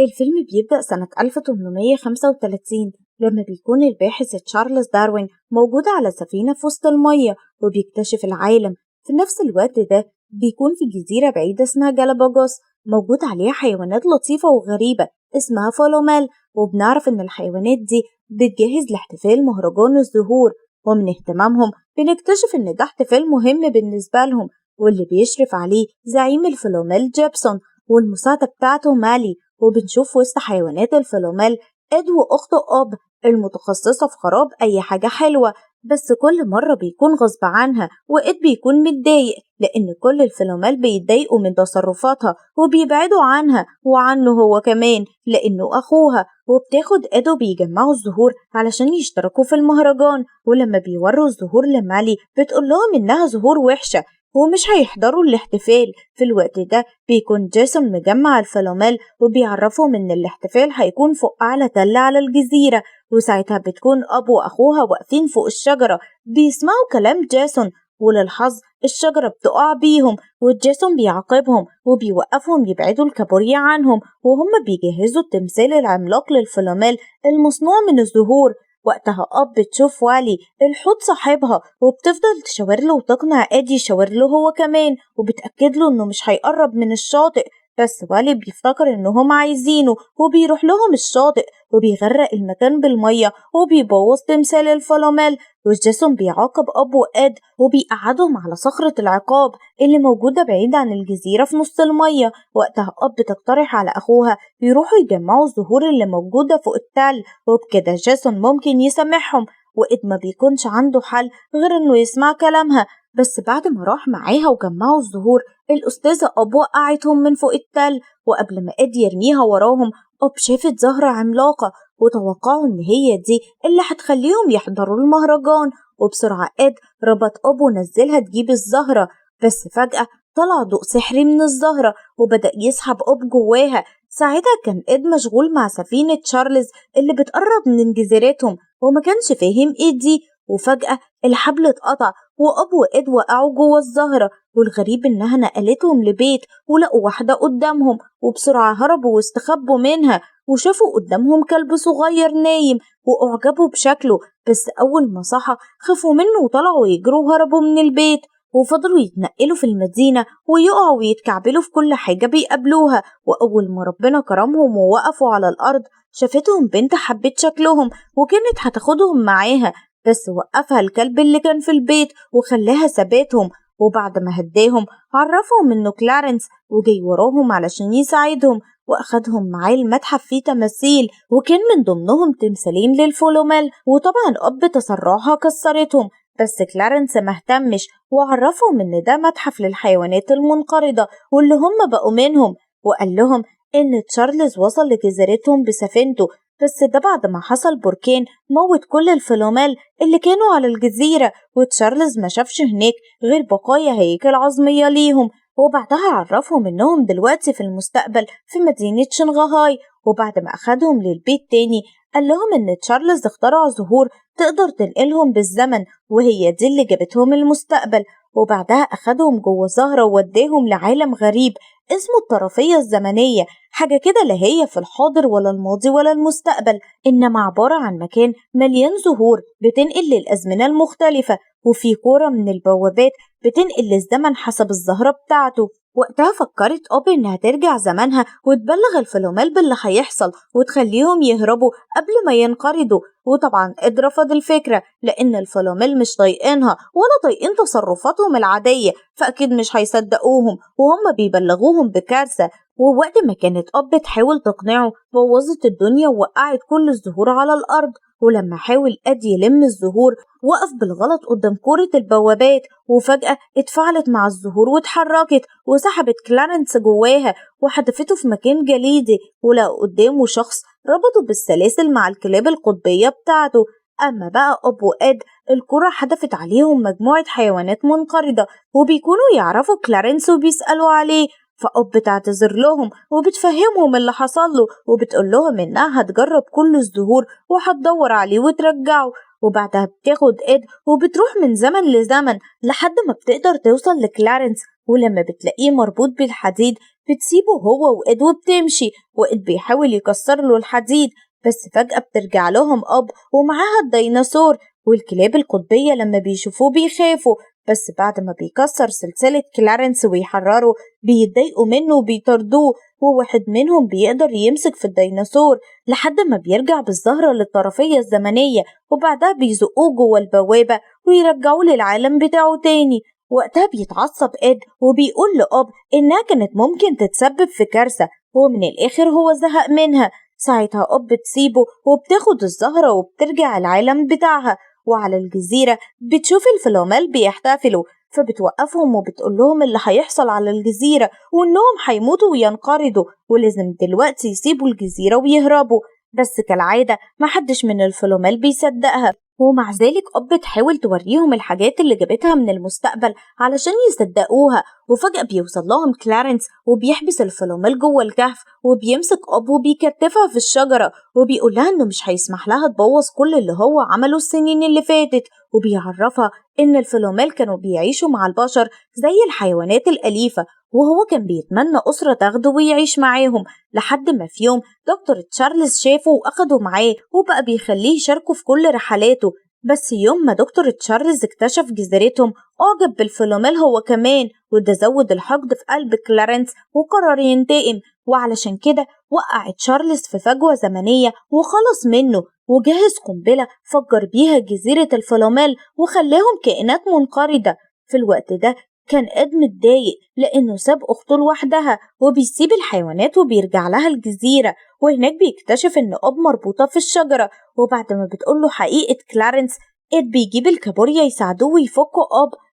الفيلم بيبدأ سنة 1835 لما بيكون الباحث تشارلز داروين موجود على سفينة في وسط المية وبيكتشف العالم. في نفس الوقت ده بيكون في جزيرة بعيدة اسمها جالاباجوس موجود عليها حيوانات لطيفة وغريبة اسمها فولومال، وبنعرف إن الحيوانات دي بتجهز لاحتفال مهرجان الزهور، ومن اهتمامهم بنكتشف إن ده احتفال مهم بالنسبة لهم، واللي بيشرف عليه زعيم الفلومال جيبسون والمساعدة بتاعته مالي. وبنشوف وسط حيوانات الفلومال إد وأخته أب المتخصصة في خراب أي حاجة حلوة، بس كل مرة بيكون غصب عنها، وإد بيكون متضايق لأن كل الفلومال بيتضايقوا من تصرفاتها وبيبعدوا عنها وعنه هو كمان لأنه أخوها. وبتاخد إد وبيجمعوا الزهور علشان يشتركوا في المهرجان، ولما بيوروا الزهور لمالي بتقول لهم إنها زهور وحشة ومش هيحضروا الاحتفال. في الوقت ده بيكون جيسون مجمع الفلومال وبيعرفهم إن الاحتفال هيكون فوق أعلى تلة على الجزيرة، وساعتها بتكون أب وأخوها واقفين فوق الشجرة بيسمعوا كلام جيسون، وللحظ الشجرة بتقع بيهم وجيسون بيعاقبهم وبيوقفهم يبعدوا الكابوريا عنهم وهم بيجهزوا التمثال العملاق للفلومال المصنوع من الزهور. وقتها أب بتشوف والي الحوت صاحبها وبتفضل تشاور له وتقنع إدي يشاور له هو كمان، وبتأكد له إنه مش هيقرب من الشاطئ، بس والي بيفتكر إنهم عايزينه وبيروح لهم الشاطئ وبيغرق المكان بالمية وبيبوظ تمثال الفلومال. وجيسون بيعاقب أب وإد وبيقعدهم على صخرة العقاب اللي موجودة بعيد عن الجزيرة في نص المية. وقتها أب تقترح على أخوها يروحوا يجمعوا الزهور اللي موجودة فوق التل، وبكده جيسون ممكن يسامحهم، وإد ما بيكونش عنده حل غير إنه يسمع كلامها. بس بعد ما راح معاها وجمعوا الزهور الأستاذة أب وقعتهم من فوق التل، وقبل ما إد يرميها وراهم أب شافت زهرة عملاقة وتوقعوا إن هي دي اللي هتخليهم يحضروا المهرجان. وبسرعة إد ربط أب ونزلها تجيب الزهرة، بس فجأة طلع ضوء سحري من الزهرة وبدأ يسحب أب جواها. ساعتها كان إد مشغول مع سفينة تشارلز اللي بتقرب من جزيرتهم وما كانش فاهم إيه دي، وفجأة الحبل اتقطع وأب وإد وقعوا جوا الزهرة، والغريب إنها نقلتهم لبيت ولقوا واحدة قدامهم وبسرعة هربوا واستخبوا منها، وشافوا قدامهم كلب صغير نايم وأعجبوا بشكله، بس أول ما صحى خافوا منه وطلعوا يجروا وهربوا من البيت، وفضلوا يتنقلوا في المدينة ويقعوا ويتكعبلوا في كل حاجة بيقابلوها. وأول ما ربنا كرمهم ووقفوا على الأرض شافتهم بنت حبت شكلهم وكانت هتاخدهم معاها، بس وقفها الكلب اللي كان في البيت وخلاها سابتهم. وبعد ما هداهم عرفهم إنه كلارنس وجاي وراهم علشان يساعدهم، وأخدهم معاه المتحف فيه تماثيل وكان من ضمنهم تمثالين للفولومال، وطبعا أب تسرعها كسرتهم، بس كلارنس مهتمش وعرفهم إن ده متحف للحيوانات المنقرضة واللي هم بقوا منهم، وقال لهم إن تشارلز وصل لجزيرتهم بسفينته، بس ده بعد ما حصل بركان موت كل الفلومال اللي كانوا على الجزيرة، وتشارلز ما شافش هناك غير بقايا هيكل عظمية ليهم. وبعدها عرفهم إنهم دلوقتي في المستقبل في مدينة شنغهاي، وبعد ما أخدهم للبيت تاني قال لهم إن تشارلز اخترع زهور تقدر تنقلهم بالزمن وهي دي اللي جابتهم المستقبل. وبعدها أخدهم جوه زهرة ووداهم لعالم غريب اسمه الطرفية الزمنية، حاجة كده لا هي في الحاضر ولا الماضي ولا المستقبل، إنما عبارة عن مكان مليان زهور بتنقل للأزمنة المختلفة، وفي كورة من البوابات بتنقل للزمن حسب الزهرة بتاعته. وقتها فكرت أب إنها ترجع زمانها وتبلغ الفلومال باللي هيحصل وتخليهم يهربوا قبل ما ينقرضوا، وطبعا إد رفض الفكرة لأن الفلومال مش طايقينها ولا طايقين تصرفاتهم العادية، فأكيد مش هيصدقوهم وهم بيبلغوهم بكارثة. ووقت ما كانت أب تحاول تقنعه بوظت الدنيا ووقعت كل الزهور على الأرض، ولما حاول إد يلم الزهور وقف بالغلط قدام كورة البوابات وفجأة اتفاعلت مع الزهور واتحركت وسحبت كلارنس جواها وحدفته في مكان جليدي، ولقى قدامه شخص ربطه بالسلاسل مع الكلاب القطبية بتاعته. أما بقى أب وإد الكرة حدفت عليهم مجموعة حيوانات منقرضة وبيكونوا يعرفوا كلارنس وبيسألوا عليه، فأب بتعتذر لهم وبتفهمهم اللي حصل له وبتقول لهم إنها هتجرب كل الزهور وهتدور عليه وترجعه. وبعدها بتاخد إد وبتروح من زمن لزمن لحد ما بتقدر توصل لكلارنس، ولما بتلاقيه مربوط بالحديد بتسيبه هو وإد وبتمشي، وإد بيحاول يكسر له الحديد، بس فجأة بترجع لهم ومعاها الديناصور، والكلاب القطبية لما بيشوفوه بيخافوا، بس بعد ما بيكسر سلسلة كلارنس ويحرره بيتضايقوا منه وبيطردوه، وواحد منهم بيقدر يمسك في الديناصور لحد ما بيرجع بالزهرة للطرفية الزمنية، وبعدها بيزقوه جوه البوابة ويرجعوه للعالم بتاعه تاني. وقتها بيتعصب إد وبيقول لأب إنها كانت ممكن تتسبب في كارثة، ومن الآخر هو زهق منها. ساعتها أب بتسيبه وبتاخد الزهرة وبترجع العالم بتاعها، وعلى الجزيرة بتشوف الفلومال بيحتفلوا، فبتوقفهم وبتقول لهم اللي هيحصل على الجزيرة وإنهم هيموتوا وينقرضوا، ولازم دلوقتي يسيبوا الجزيرة ويهربوا. بس كالعادة محدش من الفلومال بيصدقها، ومع ذلك تحاول توريهم الحاجات اللي جابتها من المستقبل علشان يصدقوها. وفجأة بيوصل لهم كلارنس وبيحبس الفلومال جوه الكهف، وبيمسك وبيكتفها في الشجرة، وبيقول لها إنه مش هيسمح لها تبوظ كل اللي هو عمله السنين اللي فاتت، وبيعرفها إن الفلومال كانوا بيعيشوا مع البشر زي الحيوانات الأليفة، وهو كان بيتمنى أسرة تاخده ويعيش معاهم، لحد ما في يوم دكتور تشارلز شافه وأخده معاه وبقى بيخليه يشاركه في كل رحلاته. بس يوم ما دكتور تشارلز اكتشف جزيرتهم أعجب بالفلومال هو كمان، وده زود الحقد في قلب كلارنس وقرر ينتقم، وعلشان كده وقع تشارلز في فجوة زمنية وخلص منه، وجهز قنبلة فجر بيها جزيرة الفلومال وخلاهم كائنات منقرضة. في الوقت ده كان إد متضايق لأنه ساب أخته لوحدها، وبيسيب الحيوانات وبيرجع لها الجزيرة، وهناك بيكتشف إن مربوطة في الشجرة. وبعد ما بتقوله حقيقة كلارنس إد بيجيب الكابوريا يساعدوه ويفكوا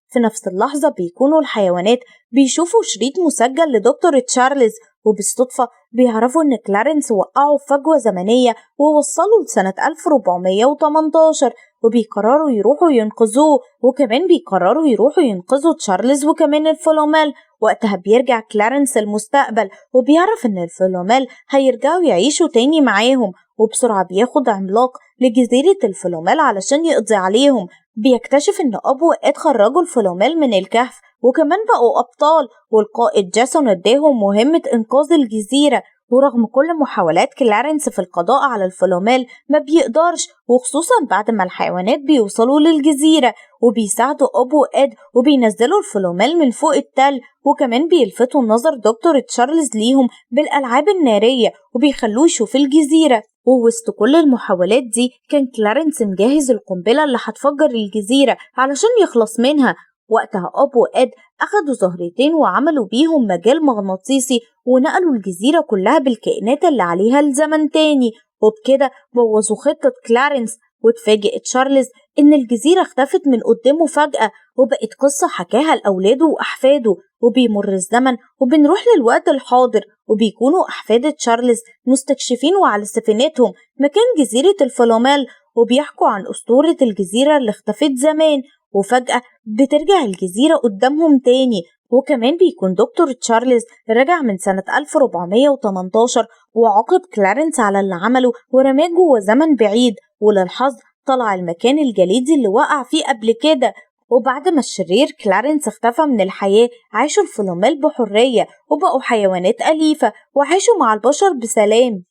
في نفس اللحظة بيكونوا الحيوانات بيشوفوا شريط مسجل لدكتور تشارلز، وبالصدفة بيعرفوا إن كلارنس وقعوا في فجوة زمنية ووصلوا لسنة 1418، وبيقرروا يروحوا ينقذوه، وكمان بيقرروا يروحوا ينقذوا تشارلز وكمان الفلومال. وقتها بيرجع كلارنس المستقبل وبيعرف إن الفلومال هيرجعوا يعيشوا تاني معاهم، وبسرعة بياخد عملاق لجزيرة الفلومال علشان يقضي عليهم. بيكتشف إن وإد خرجوا الفلومال من الكهف وكمان بقوا أبطال، والقائد جاسون اداهم مهمة إنقاذ الجزيرة، ورغم كل محاولات كلارنس في القضاء على الفلومال ما بيقدرش، وخصوصا بعد ما الحيوانات بيوصلوا للجزيرة وبيساعدوا وإد وبينزلوا الفلومال من فوق التل، وكمان بيلفتوا نظر دكتور تشارلز ليهم بالألعاب النارية وبيخلوه يشوف الجزيرة. ووسط كل المحاولات دي كان كلارنس مجهز القنبلة اللي هتفجر الجزيرة علشان يخلص منها. وقتها وإد أخدوا زهرتين وعملوا بيهم مجال مغناطيسي ونقلوا الجزيرة كلها بالكائنات اللي عليها لزمن تاني، وبكده بوظوا خطة كلارنس. وتفاجئ تشارلز إن الجزيرة اختفت من قدامه فجأة، وبقت قصة حكاها لأولاده وأحفاده. وبيمر الزمن وبنروح للوقت الحاضر، وبيكونوا أحفاد تشارلز مستكشفين وعلى سفينتهم مكان جزيرة الفلومال، وبيحكوا عن أسطورة الجزيرة اللي اختفت زمان، وفجأة بترجع الجزيرة قدامهم تاني. وكمان بيكون دكتور تشارلز رجع من سنة 1418 وعاقب كلارنس على اللي عمله ورماه جوه زمن بعيد، وللحظ طلع المكان الجليدي اللي وقع فيه قبل كده. وبعد ما الشرير كلارنس اختفى من الحياة عاشوا الفلومال بحرية وبقوا حيوانات أليفة وعاشوا مع البشر بسلام.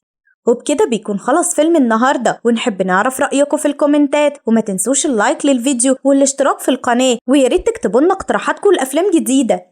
وبكده بيكون خلص فيلم النهاردة، ونحب نعرف رأيكم في الكومنتات، وما تنسوش اللايك للفيديو والاشتراك في القناة، وياريت تكتبوا لنا اقتراحاتكم لأفلام جديدة.